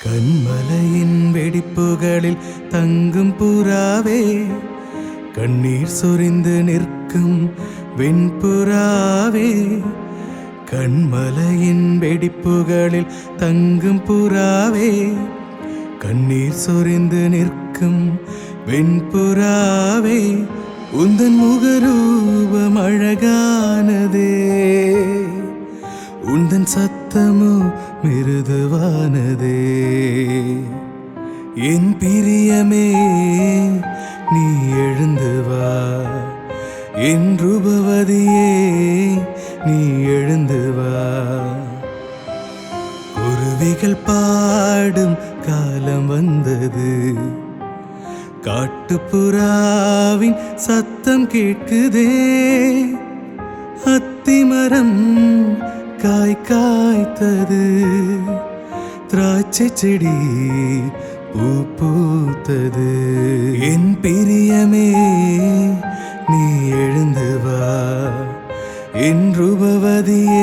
கண்மலையின் வெடிப்புகளில் தங்கும் புறாவே, கண்ணீர் சொரிந்து நிற்கும் வெண்புறாவே. கண்மலையின் வெடிப்புகளில் தங்கும் புறாவே, கண்ணீர் சொரிந்து நிற்கும் வெண்புறாவே. உந்தன் முகரூபம் அழகானதே, உந்தன் சத்தமோ மிருதுவானதே. என் பிரியமே நீ எழுந்து வா, என் ரூபவதியே நீ எழுந்து வா. குருவிகள் பாடும் காலம் வந்தது, காட்டுப்புறாவின் சத்தம் கேட்குதே. அத்திமரம் காய் காய்த்தது, திராட்சை செடி பூ பூத்தது. என் பிரியமே நீ எழுந்து வா, என் ரூபவதியே